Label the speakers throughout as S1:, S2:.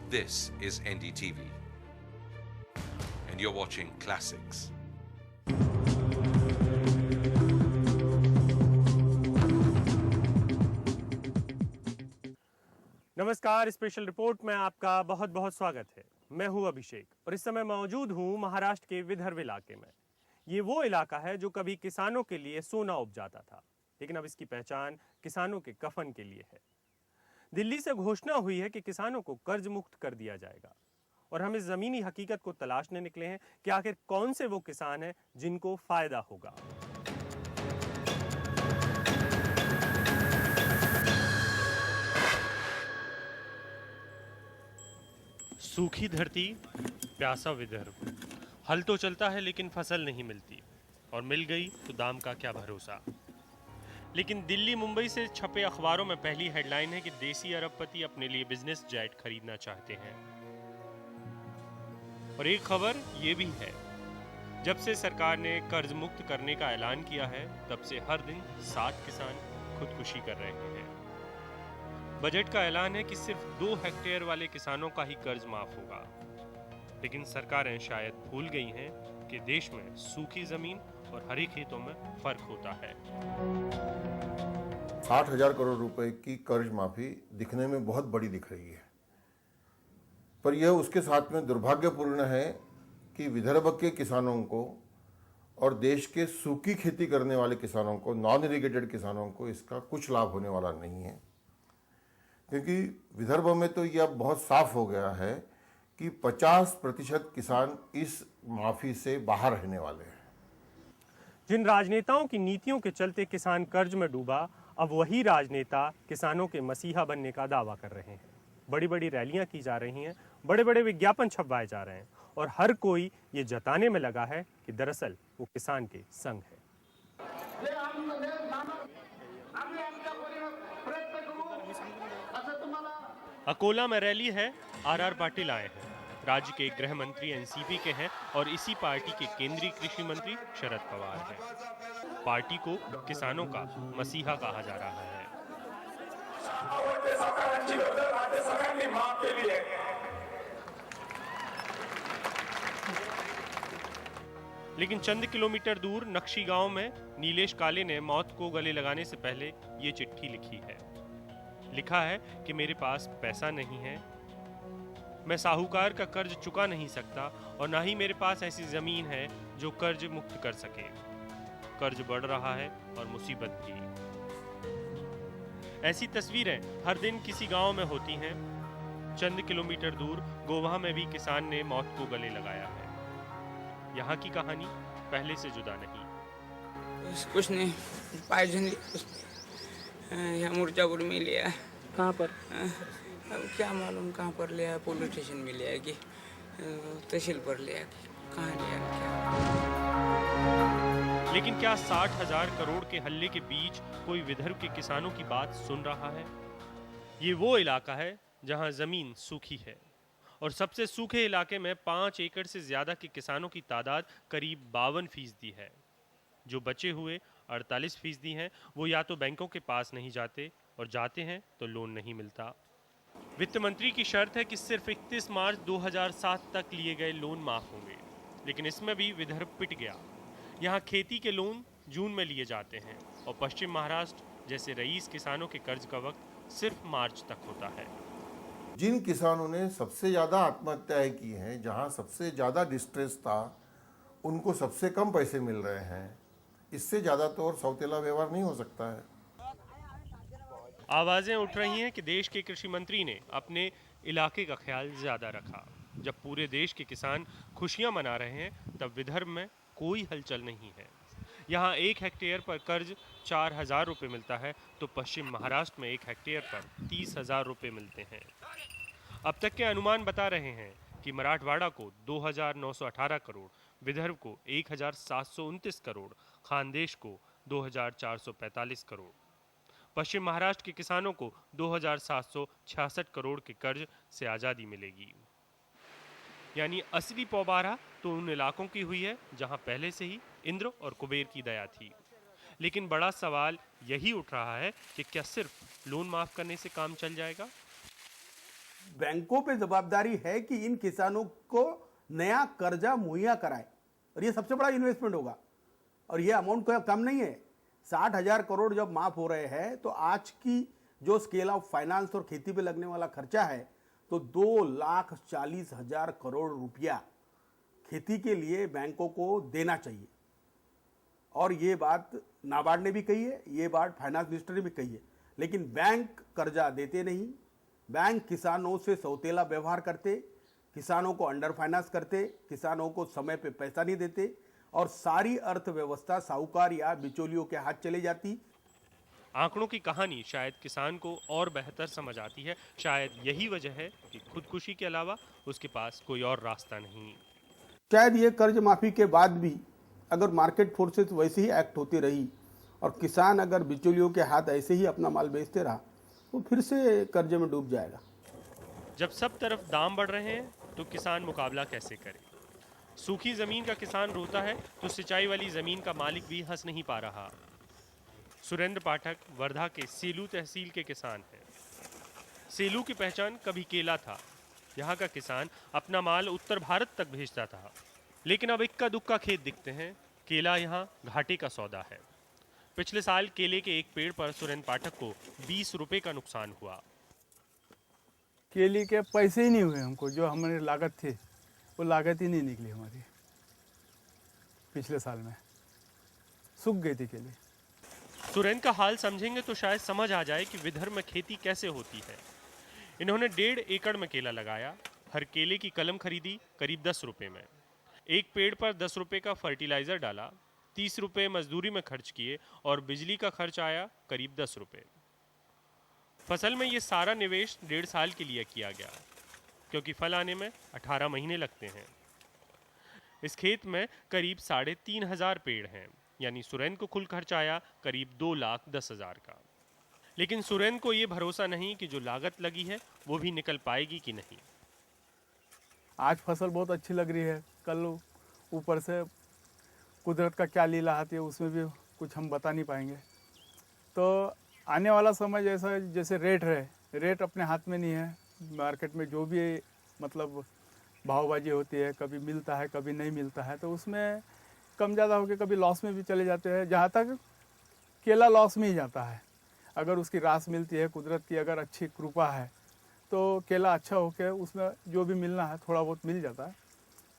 S1: This is NDTV, and you're watching Classics.
S2: नमस्कार, special report में आपका बहुत बहुत स्वागत है। मैं हूं अभिषेक और इस समय मौजूद हूं महाराष्ट्र के विदर्भ इलाके में। ये वो इलाका है जो कभी किसानों के लिए सोना उपजाता था, लेकिन अब इसकी पहचान किसानों के कफन के लिए है। दिल्ली से घोषणा हुई है कि किसानों को कर्ज मुक्त कर दिया जाएगा और हम इस जमीनी हकीकत को तलाशने निकले हैं कि आखिर कौन से वो किसान हैं जिनको फायदा होगा। सूखी धरती, प्यासा विदर्भ। हल तो चलता है लेकिन फसल नहीं मिलती, और मिल गई तो दाम का क्या भरोसा। लेकिन दिल्ली मुंबई से छपे अखबारों में पहली हेडलाइन है कि देसी अरबपति अपने लिए बिजनेस जेट खरीदना चाहते हैं। और एक खबर ये भी है, जब से सरकार ने कर्ज मुक्त करने का ऐलान किया है, तब से हर दिन 7 किसान खुदकुशी कर रहे हैं। बजट का ऐलान है कि सिर्फ 2 हेक्टेयर वाले किसानों का ही कर्ज माफ होगा, लेकिन सरकारें शायद भूल गई हैं कि देश में सूखी जमीन और हरे खेतों में फर्क होता है।
S3: 60,000 करोड़ रुपए की कर्ज माफी दिखने में बहुत बड़ी दिख रही है, पर यह उसके साथ में दुर्भाग्यपूर्ण है कि विदर्भ के किसानों को और देश के सूखी खेती करने वाले किसानों को, नॉन इरिगेटेड किसानों को इसका कुछ लाभ होने वाला नहीं है। क्योंकि विदर्भ में तो यह बहुत साफ हो गया है कि 50% किसान इस माफी से बाहर रहने वाले हैं।
S2: जिन राजनेताओं की नीतियों के चलते किसान कर्ज में डूबा, अब वही राजनेता किसानों के मसीहा बनने का दावा कर रहे हैं। बड़ी बड़ी रैलियां की जा रही हैं, बड़े बड़े विज्ञापन छपवाए जा रहे हैं और हर कोई ये जताने में लगा है कि दरअसल वो किसान के संग है। अकोला में रैली है, आर पाटिल आए हैं। राज्य के गृह मंत्री एनसीपी के हैं और इसी पार्टी के केंद्रीय कृषि मंत्री शरद पवार हैं। पार्टी को किसानों का मसीहा कहा जा रहा है। लेकिन चंद किलोमीटर दूर नक्शी गांव में नीलेश काले ने मौत को गले लगाने से पहले ये चिट्ठी लिखी है। लिखा है कि मेरे पास पैसा नहीं है, मैं साहूकार का कर्ज चुका नहीं सकता और ना ही मेरे पास ऐसी जमीन है जो कर्ज मुक्त कर सके। कर्ज बढ़ रहा है और मुसीबत भी। ऐसी तस्वीरें हर दिन किसी गांव में होती हैं। चंद किलोमीटर दूर गोवा में भी किसान ने मौत को गले लगाया है। यहाँ की कहानी पहले से जुदा नहीं।
S4: कुछ नहीं, पायजन यहाँ मुर्जापुर में लिया।
S2: कहाँ पर?
S4: अब क्या मालूम कहाँ पर लिया, पुलिस स्टेशन में लिया कि तहसील पर लिया कि कहाँ लिया क्या।
S2: लेकिन क्या 60,000 करोड़ के हल्ले के बीच कोई विदर्भ के किसानों की बात सुन रहा है? ये वो इलाका है जहां जमीन सूखी है और सबसे सूखे इलाके में 5 एकड़ से ज्यादा के किसानों की तादाद करीब 52% है। जो बचे हुए 48% हैं, वो या तो बैंकों के पास नहीं जाते और जाते हैं तो लोन नहीं मिलता। वित्त मंत्री की शर्त है कि सिर्फ 31 मार्च 2007 तक लिए गए लोन माफ होंगे, लेकिन इसमें भी विदर्भ पिट गया। यहाँ खेती के लोन जून में लिए जाते हैं और पश्चिम महाराष्ट्र जैसे रईस किसानों के कर्ज का वक्त सिर्फ मार्च तक होता है।
S3: जिन किसानों ने सबसे ज़्यादा आत्महत्याएं की हैं, जहां सबसे ज़्यादा डिस्ट्रेस था, उनको सबसे कम पैसे मिल रहे हैं। इससे ज़्यादा तो और सौतेला व्यवहार नहीं हो सकता है।
S2: आवाजें उठ रही हैं कि देश के कृषि मंत्री ने अपने इलाके का ख्याल ज्यादा रखा। जब पूरे देश के किसान खुशियां मना रहे हैं, तब विदर्भ में कोई हलचल नहीं है। यहाँ 1 हेक्टेयर पर कर्ज 4,000 रुपये मिलता है, तो पश्चिम महाराष्ट्र में 1 हेक्टेयर पर 30,000 रुपये मिलते हैं। अब तक के अनुमान बता रहे हैं कि मराठवाड़ा को 2,918 करोड़, विदर्भ को 1,729 करोड़, खानदेश को 2,445 करोड़, पश्चिम महाराष्ट्र के किसानों को 2,766 करोड़ के कर्ज से आज़ादी मिलेगी। यानी असली पौबारा तो उन इलाकों की हुई है जहां पहले से ही इंद्र और कुबेर की दया थी। लेकिन बड़ा सवाल यही उठ रहा है कि क्या सिर्फ लोन माफ करने से काम चल जाएगा?
S5: बैंकों पे जवाबदारी है कि इन किसानों को नया कर्जा मुहैया कराए, और ये सबसे बड़ा इन्वेस्टमेंट होगा। और ये अमाउंट कोई कम नहीं है। 60,000 करोड़ जब माफ हो रहे हैं तो आज की जो स्केल ऑफ फाइनेंस और खेती पे लगने वाला खर्चा है तो 2,40,000 करोड़ रुपया खेती के लिए बैंकों को देना चाहिए। और ये बात नाबार्ड ने भी कही है, ये बात फाइनेंस मिनिस्टर ने भी कही है। लेकिन बैंक कर्जा देते नहीं, बैंक किसानों से सौतेला व्यवहार करते, किसानों को अंडर फाइनेंस करते, किसानों को समय पे पैसा नहीं देते, और सारी अर्थव्यवस्था साहूकार या बिचौलियों के हाथ चले जाती।
S2: आंकड़ों की कहानी शायद किसान को और बेहतर समझ आती है। शायद यही वजह है कि खुदकुशी के अलावा उसके पास कोई और रास्ता नहीं।
S5: शायद ये कर्ज माफी के बाद भी अगर मार्केट फोर्सेस वैसे ही एक्ट होती रही और किसान अगर बिचौलियों के हाथ ऐसे ही अपना माल बेचते रहा तो फिर से कर्जे में डूब जाएगा।
S2: जब सब तरफ दाम बढ़ रहे हैं तो किसान मुकाबला कैसे करे? सूखी जमीन का किसान रोता है तो सिंचाई वाली जमीन का मालिक भी हंस नहीं पा रहा। सुरेंद्र पाठक वर्धा के सेलू तहसील के किसान हैं। सेलू की पहचान कभी केला था। यहाँ का किसान अपना माल उत्तर भारत तक भेजता था, लेकिन अब इक्का दुक्का खेत दिखते हैं। केला यहाँ घाटे का सौदा है। पिछले साल केले के एक पेड़ पर सुरेंद्र पाठक को 20 रुपए का नुकसान हुआ।
S6: केले के पैसे ही नहीं हुए हमको, जो हमारी लागत थी वो लागत ही नहीं निकली हमारी। पिछले साल में सूख गई थी केले।
S2: सुरेंद्र का हाल समझेंगे तो शायद समझ आ जाए कि विदर्भ में खेती कैसे होती है। इन्होंने 1.5 एकड़ में केला लगाया। हर केले की कलम खरीदी करीब 10 रुपए में। एक पेड़ पर 10 रुपए का फर्टिलाइजर डाला, 30 रुपए मजदूरी में खर्च किए और बिजली का खर्च आया करीब 10 रुपए। फसल में ये सारा निवेश 1.5 साल के लिए किया गया, क्योंकि फल आने में 18 महीने लगते हैं। इस खेत में करीब 3,500 पेड़ हैं, यानी सुरेंद्र को कुल खर्च आया करीब 2,10,000 का। लेकिन सुरेंद्र को ये भरोसा नहीं कि जो लागत लगी है वो भी निकल पाएगी कि नहीं।
S6: आज फसल बहुत अच्छी लग रही है, कल ऊपर से कुदरत का क्या लीला आती है उसमें भी कुछ हम बता नहीं पाएंगे। तो आने वाला समय जैसा जैसे रेट अपने हाथ में नहीं है। मार्केट में जो भी मतलब भावबाजी होती है, कभी मिलता है कभी नहीं मिलता है, तो उसमें कम ज़्यादा होकर कभी लॉस में भी चले जाते हैं। जहाँ तक केला लॉस में ही जाता है। अगर उसकी रास मिलती है, कुदरत की अगर अच्छी कृपा है तो केला अच्छा होकर उसमें जो भी मिलना है थोड़ा बहुत मिल जाता है।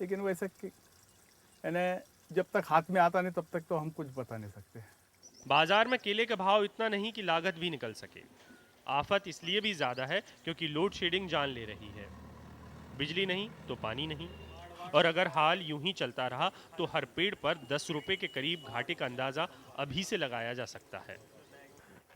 S6: लेकिन वैसे यानी जब तक हाथ में आता नहीं तब तक तो हम कुछ बता नहीं सकते।
S2: बाजार में केले का भाव इतना नहीं कि लागत भी निकल सके। आफत इसलिए भी ज़्यादा है क्योंकि लोड शेडिंग जान ले रही है। बिजली नहीं तो पानी नहीं, और अगर हाल यूं ही चलता रहा तो हर पेड़ पर 10 रुपए के करीब घाटे का अंदाजा अभी से लगाया जा सकता है।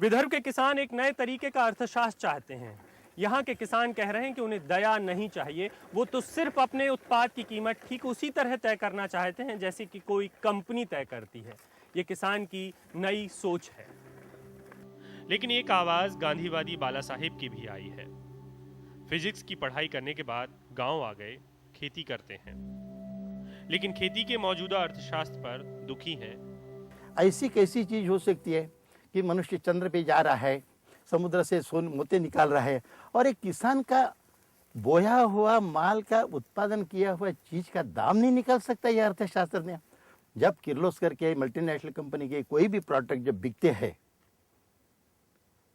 S2: विदर्भ के किसान एक नए तरीके का अर्थशास्त्र चाहते हैं। यहाँ के किसान कह रहे हैं कि उन्हें दया नहीं चाहिए, वो तो सिर्फ अपने उत्पाद की कीमत ठीक उसी तरह तय करना चाहते हैं जैसे कि कोई कंपनी तय करती है। ये किसान की नई सोच है। लेकिन एक आवाज गांधीवादी बाला साहेब की भी आई है। फिजिक्स की पढ़ाई करने के बाद गांव आ गए, खेती करते हैं, लेकिन खेती के मौजूदा अर्थशास्त्र पर दुखी हैं।
S7: ऐसी कैसी चीज हो सकती है कि मनुष्य चंद्र पे जा रहा है, समुद्र से सोन मोती निकाल रहा है, और एक किसान का बोया हुआ माल का उत्पादन किया हुआ चीज का दाम नहीं निकाल सकता यह अर्थशास्त्र ने। जब किर्लोस्कर के मल्टीनेशनल कंपनी के कोई भी प्रोडक्ट जब बिकते हैं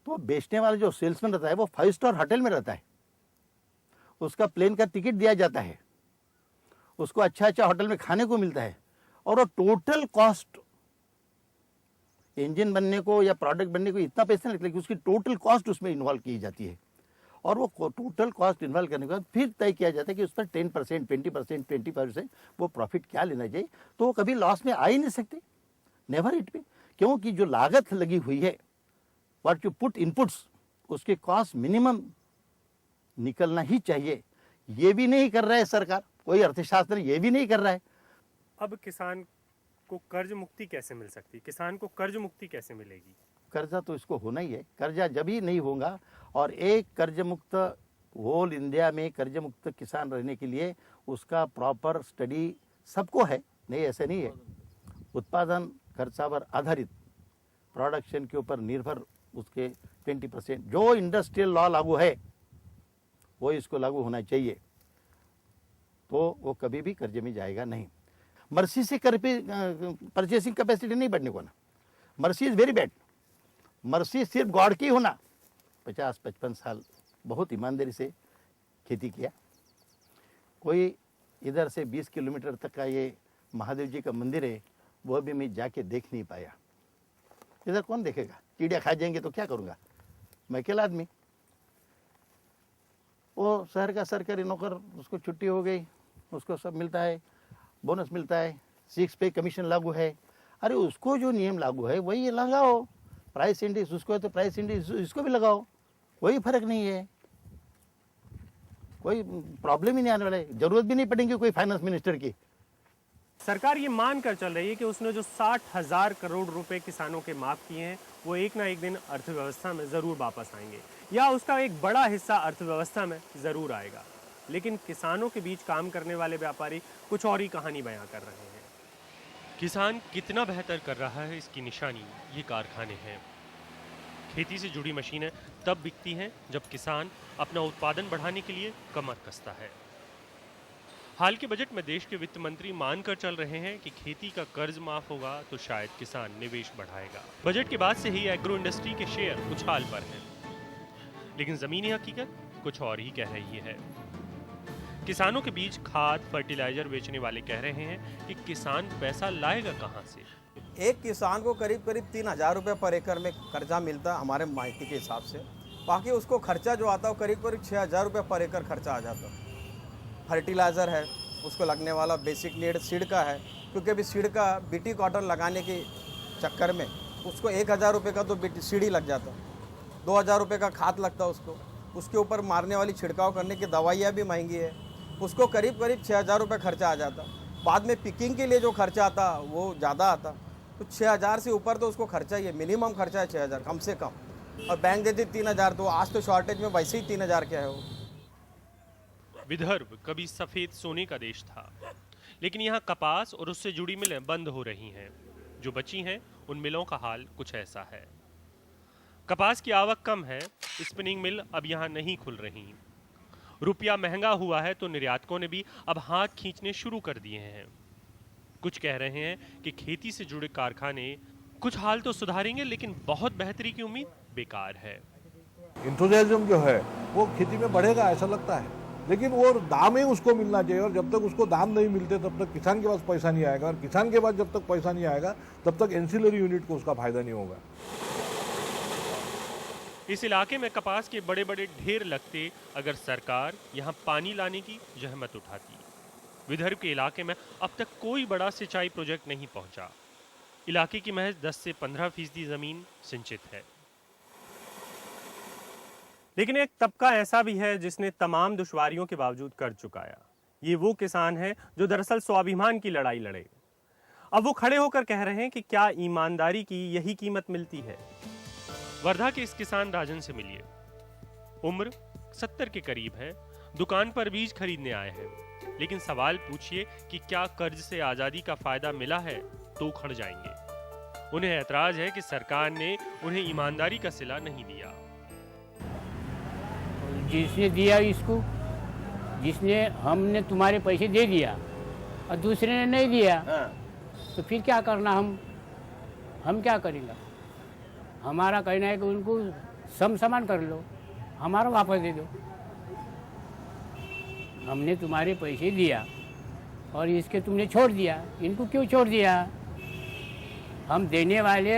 S7: तो बेचने वाला जो सेल्समैन रहता है वो 5 स्टार होटल में रहता है। उसका प्लेन का टिकट दिया जाता है, उसको अच्छा अच्छा होटल में खाने को मिलता है, और वो टोटल कॉस्ट इंजन बनने को या प्रोडक्ट बनने को इतना पैसा नहीं लगता, लेकिन उसकी टोटल कॉस्ट उसमें इन्वॉल्व की जाती है। और वो टोटल कॉस्ट इन्वॉल्व करने के बाद फिर तय किया जाता है कि उस पर 10%, 20%, 25% वो प्रॉफिट क्या लेना चाहिए। तो वो कभी लॉस में आ ही नहीं सकते, नेवर इट बी, क्योंकि जो लागत लगी हुई है, व्हाट यू पुट इनपुट्स, उसके कॉस्ट मिनिमम निकलना ही चाहिए। ये भी नहीं कर रहा है सरकार, कोई अर्थशास्त्र ये भी नहीं कर रहा है।
S2: अब किसान को कर्ज मुक्ति कैसे मिल सकती? किसान को कर्ज मुक्ति कैसे मिलेगी?
S7: कर्जा तो इसको होना ही है। कर्जा जब ही नहीं होगा, और एक कर्ज मुक्त होल इंडिया में कर्ज मुक्त किसान रहने के लिए उसका प्रॉपर स्टडी सबको है, नहीं ऐसे नहीं है। उत्पादन खर्चावर आधारित, प्रोडक्शन के ऊपर निर्भर उसके 20% जो इंडस्ट्रियल लॉ लागू है वो इसको लागू होना चाहिए, तो वो कभी भी कर्जे में जाएगा नहीं। मर्सी से परचेसिंग कैपेसिटी नहीं बढ़ने को ना, mercy is very bad. Mercy सिर्फ गॉड की होना, 50-55 साल बहुत ईमानदारी से खेती किया। कोई इधर से 20 किलोमीटर तक का ये महादेव जी का मंदिर है, वो भी मैं जाके देख नहीं पाया। इधर कौन देखेगा, कीड़े खा जाएंगे तो क्या करूँगा, मैं अकेला आदमी। वो शहर का सरकारी नौकर, उसको छुट्टी हो गई, उसको सब मिलता है, बोनस मिलता है, 6 पे कमीशन लागू है। अरे उसको जो नियम लागू है वही लगाओ, प्राइस इंडेक्स उसको है तो प्राइस इंडेक्स इसको भी लगाओ, कोई फर्क नहीं है, कोई प्रॉब्लम ही नहीं आने वाला है, जरूरत भी नहीं पड़ेगी कोई फाइनेंस मिनिस्टर की।
S2: सरकार ये मान कर चल रही है कि उसने जो 60,000 करोड़ रुपए किसानों के माफ किए हैं वो एक ना एक दिन अर्थव्यवस्था में ज़रूर वापस आएंगे, या उसका एक बड़ा हिस्सा अर्थव्यवस्था में ज़रूर आएगा। लेकिन किसानों के बीच काम करने वाले व्यापारी कुछ और ही कहानी बयां कर रहे हैं। किसान कितना बेहतर कर रहा है इसकी निशानी ये कारखाने हैं। खेती से जुड़ी मशीनें तब बिकती हैं जब किसान अपना उत्पादन बढ़ाने के लिए कमर कसता है। हाल के बजट में देश के वित्त मंत्री मानकर चल रहे हैं कि खेती का कर्ज माफ होगा तो शायद किसान निवेश बढ़ाएगा। बजट के बाद से ही एग्रो इंडस्ट्री के शेयर उछाल पर हैं, लेकिन जमीनी हकीकत कुछ और ही कह रही है। किसानों के बीच खाद फर्टिलाइजर बेचने वाले कह रहे हैं कि किसान पैसा लाएगा कहां से।
S8: एक किसान को करीब 3,000 रुपये पर एकड़ में कर्जा मिलता है हमारे माइती के हिसाब से। बाकी उसको खर्चा जो आता है वो करीब 6,000 रुपये पर एकड़ खर्चा आ जाता है। फर्टिलाइज़र है, उसको लगने वाला बेसिक नीड सीड का है, क्योंकि अभी सीड का बीटी कॉटन लगाने के चक्कर में उसको 1,000 रुपये का तो सीड ही लग जाता, 2,000 रुपये का खाद लगता उसको, उसके ऊपर मारने वाली छिड़काव करने की दवाइयाँ भी महंगी है, उसको करीब 6,000 रुपये खर्चा आ जाता। बाद में पिकिंग के लिए जो खर्चा आता वो ज़्यादा आता, तो 6,000 से ऊपर तो उसको खर्चा ही है, मिनिमम खर्चा है 6,000 कम से कम, और बैंक देती 3,000, तो आज तो शॉर्टेज में वैसे ही 3,000 क्या है वो।
S2: विदर्भ कभी सफेद सोने का देश था, लेकिन यहाँ कपास और उससे जुड़ी मिलें बंद हो रही हैं। जो बची हैं उन मिलों का हाल कुछ ऐसा है। कपास की आवक कम है, स्पिनिंग मिल अब यहाँ नहीं खुल रही। रुपया महंगा हुआ है तो निर्यातकों ने भी अब हाथ खींचने शुरू कर दिए हैं। कुछ कह रहे हैं कि खेती से जुड़े कारखाने कुछ हाल तो सुधारेंगे, लेकिन बहुत बेहतरी की उम्मीद बेकार है।
S9: इंथुजियाज्म जो है वो खेती में बढ़ेगा ऐसा लगता है, लेकिन वो दाम ही उसको मिलना चाहिए, और जब तक उसको दाम नहीं मिलते तब तक किसान के पास पैसा नहीं आएगा, और किसान के पास जब तक पैसा नहीं आएगा तब तक एंसिलरी यूनिट को उसका फायदा नहीं होगा।
S2: इस इलाके में कपास के बड़े बड़े ढेर लगते अगर सरकार यहाँ पानी लाने की जहमत उठाती। विदर्भ के इलाके में अब तक कोई बड़ा सिंचाई प्रोजेक्ट नहीं पहुंचा। इलाके की महज 10 से 15% जमीन सिंचित है। लेकिन एक तबका ऐसा भी है जिसने तमाम दुश्वारियों के बावजूद कर चुकाया। ये वो किसान है जो दरअसल स्वाभिमान की लड़ाई लड़े। अब वो खड़े होकर कह रहे हैं कि क्या ईमानदारी की यही कीमत मिलती है। वर्धा के इस किसान राजन से मिलिए। उम्र 70 के करीब है, दुकान पर बीज खरीदने आए हैं, लेकिन सवाल पूछिए कि क्या कर्ज से आजादी का फायदा मिला है तो खड़ जाएंगे। उन्हें ऐतराज है कि सरकार ने उन्हें ईमानदारी का सिला नहीं दिया।
S10: जिसने दिया इसको, जिसने हमने तुम्हारे पैसे दे दिया और दूसरे ने नहीं दिया, तो फिर क्या करना, हम क्या करेंगे। हमारा कहना है कि उनको समान कर लो, हमारा वापस दे दो। हमने तुम्हारे पैसे दिया और इसके तुमने छोड़ दिया, इनको क्यों छोड़ दिया। हम देने वाले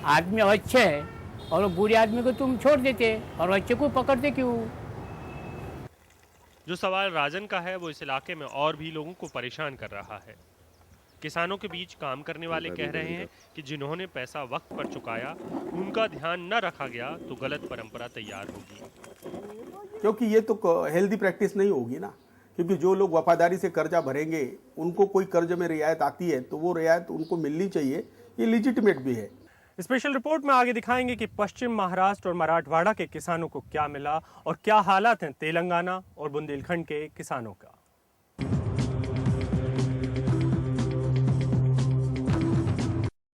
S10: आदमी अच्छे हैं और बुरे आदमी को तुम छोड़ देते और अच्छे को पकड़ते क्यों।
S2: जो सवाल राजन का है वो इस इलाके में और भी लोगों को परेशान कर रहा है। किसानों के बीच काम करने वाले कह रहे हैं कि जिन्होंने पैसा वक्त पर चुकाया उनका ध्यान न रखा गया तो गलत परंपरा तैयार होगी।
S5: क्योंकि ये तो हेल्दी प्रैक्टिस नहीं होगी ना, क्योंकि जो लोग वफादारी से कर्जा भरेंगे उनको कोई कर्ज में रियायत आती है तो वो रियायत उनको मिलनी चाहिए, ये लिजिटिमेट भी है।
S2: स्पेशल रिपोर्ट में आगे दिखाएंगे कि पश्चिम महाराष्ट्र और मराठवाड़ा के किसानों को क्या मिला और क्या हालात हैं तेलंगाना और बुंदेलखंड के किसानों का।